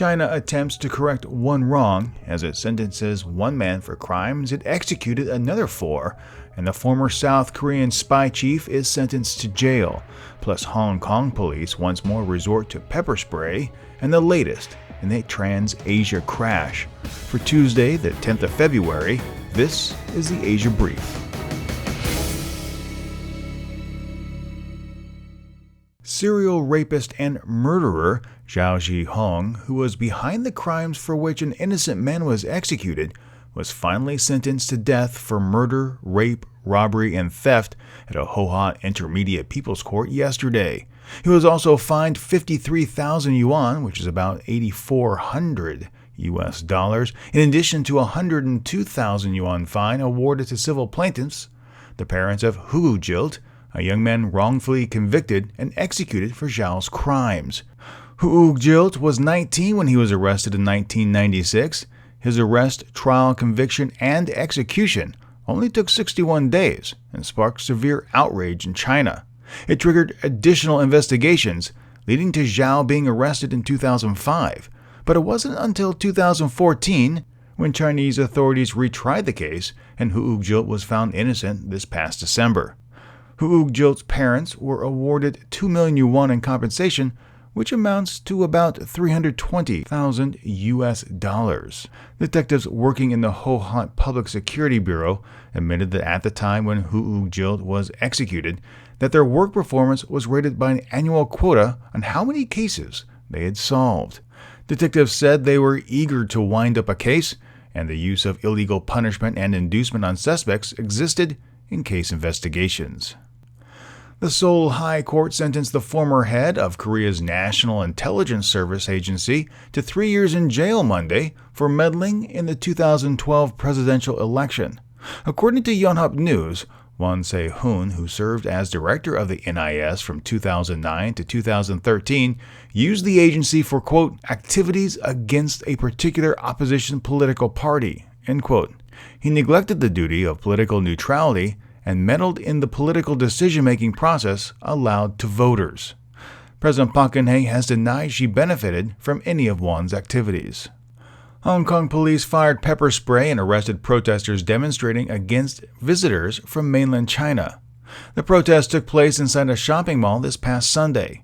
China attempts to correct one wrong as it sentences one man for crimes it executed another for, and the former South Korean spy chief is sentenced to jail. Plus, Hong Kong police once more resort to pepper spray, and the latest in a TransAsia crash. For Tuesday, the 10th of February, this is the Asia Brief. Serial rapist and murderer Zhao Zhihong, who was behind the crimes for which an innocent man was executed, was finally sentenced to death for murder, rape, robbery, and theft at a Hohhot Intermediate People's Court yesterday. He was also fined 53,000 yuan, which is about $8,400, in addition to a 102,000 yuan fine awarded to civil plaintiffs, the parents of Hu Jilt, a young man wrongfully convicted and executed for Zhao's crimes. Hu Jilt was 19 when he was arrested in 1996. His arrest, trial, conviction, and execution only took 61 days and sparked severe outrage in China. It triggered additional investigations, leading to Zhao being arrested in 2005. But it wasn't until 2014 when Chinese authorities retried the case and Hu Jilt was found innocent this past December. Hu Jilt's parents were awarded 2 million yuan in compensation, which amounts to about $320,000. Detectives working in the Hohhot Public Security Bureau admitted that at the time when Hu Jilt was executed, that their work performance was rated by an annual quota on how many cases they had solved. Detectives said they were eager to wind up a case, and the use of illegal punishment and inducement on suspects existed in case investigations. The Seoul High Court sentenced the former head of Korea's National Intelligence Service Agency to 3 years in jail Monday for meddling in the 2012 presidential election. According to Yonhap News, Won Se-hoon, who served as director of the NIS from 2009 to 2013, used the agency for, quote, activities against a particular opposition political party, end quote. He neglected the duty of political neutrality and meddled in the political decision-making process allowed to voters. President Park Geun-hye has denied she benefited from any of Won's activities. Hong Kong police fired pepper spray and arrested protesters demonstrating against visitors from mainland China. The protest took place inside a shopping mall this past Sunday.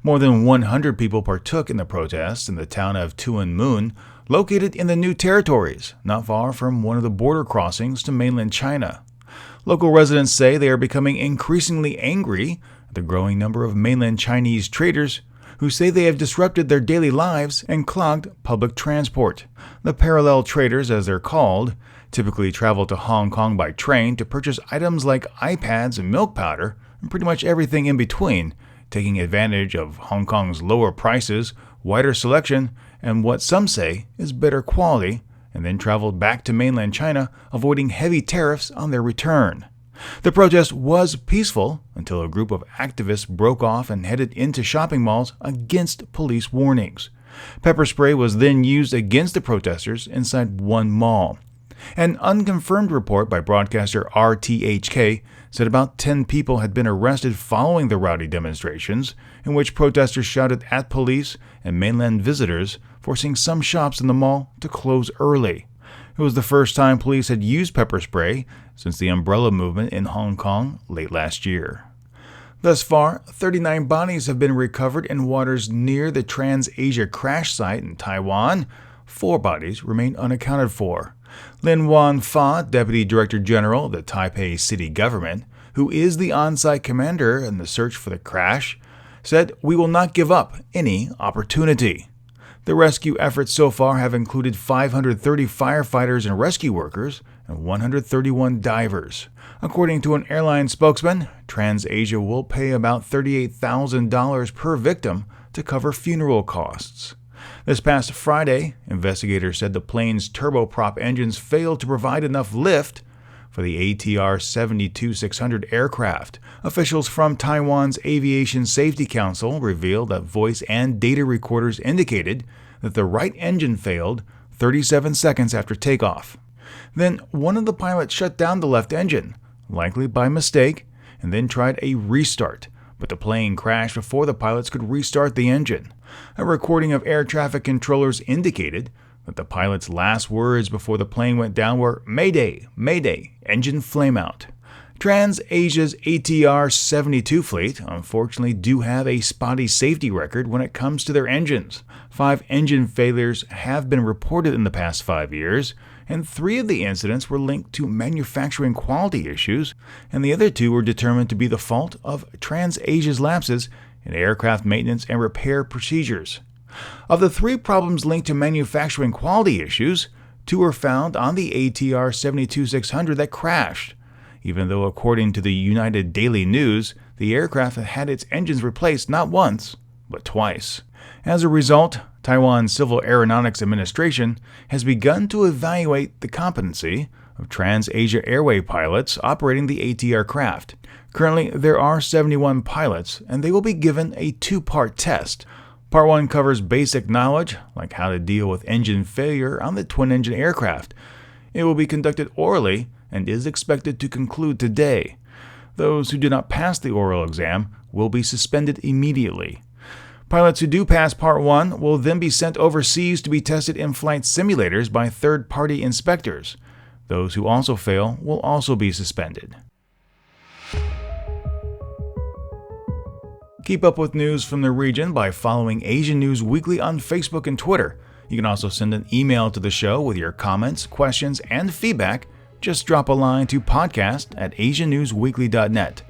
More than 100 people partook in the protests in the town of Tuen Mun, located in the New Territories, not far from one of the border crossings to mainland China. Local residents say they are becoming increasingly angry at the growing number of mainland Chinese traders who say they have disrupted their daily lives and clogged public transport. The parallel traders, as they're called, typically travel to Hong Kong by train to purchase items like iPads and milk powder and pretty much everything in between, taking advantage of Hong Kong's lower prices, wider selection, and what some say is better quality, and then traveled back to mainland China, avoiding heavy tariffs on their return. The protest was peaceful until a group of activists broke off and headed into shopping malls against police warnings. Pepper spray was then used against the protesters inside one mall. An unconfirmed report by broadcaster RTHK said about 10 people had been arrested following the rowdy demonstrations, in which protesters shouted at police and mainland visitors, forcing some shops in the mall to close early. It was the first time police had used pepper spray since the umbrella movement in Hong Kong late last year. Thus far, 39 bodies have been recovered in waters near the TransAsia crash site in Taiwan. 4 bodies remain unaccounted for. Lin Wan-fa, Deputy Director General of the Taipei City Government, who is the on-site commander in the search for the crash, said, "We will not give up any opportunity." The rescue efforts so far have included 530 firefighters and rescue workers and 131 divers. According to an airline spokesman, TransAsia will pay about $38,000 per victim to cover funeral costs. This past Friday, investigators said the plane's turboprop engines failed to provide enough lift for the ATR 72-600 aircraft. Officials from Taiwan's Aviation Safety Council revealed that voice and data recorders indicated that the right engine failed 37 seconds after takeoff. Then one of the pilots shut down the left engine, likely by mistake, and then tried a restart, but the plane crashed before the pilots could restart the engine. A recording of air traffic controllers indicated that the pilot's last words before the plane went down were "Mayday, Mayday, engine flameout." TransAsia's ATR-72 fleet unfortunately do have a spotty safety record when it comes to their engines. 5 engine failures have been reported in the past 5 years, and 3 of the incidents were linked to manufacturing quality issues, and the other 2 were determined to be the fault of TransAsia's lapses in aircraft maintenance and repair procedures. Of the 3 problems linked to manufacturing quality issues, 2 were found on the ATR-72-600 that crashed, even though according to the United Daily News, the aircraft had its engines replaced not once, but twice. As a result, Taiwan's Civil Aeronautics Administration has begun to evaluate the competency of TransAsia Airway pilots operating the ATR craft. Currently, there are 71 pilots, and they will be given a 2-part test. Part 1 covers basic knowledge, like how to deal with engine failure on the twin-engine aircraft. It will be conducted orally and is expected to conclude today. Those who do not pass the oral exam will be suspended immediately. Pilots who do pass Part 1 will then be sent overseas to be tested in flight simulators by third-party inspectors. Those who also fail will also be suspended. Keep up with news from the region by following Asian News Weekly on Facebook and Twitter. You can also send an email to the show with your comments, questions, and feedback. Just drop a line to podcast@asiannewsweekly.net.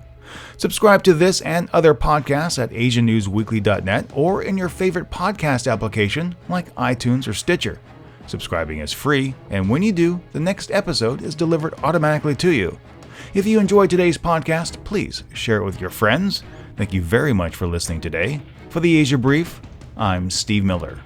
Subscribe to this and other podcasts at asiannewsweekly.net or in your favorite podcast application like iTunes or Stitcher. Subscribing is free, and when you do, the next episode is delivered automatically to you. If you enjoyed today's podcast, please share it with your friends. Thank you very much for listening today. For the Asia Brief, I'm Steve Miller.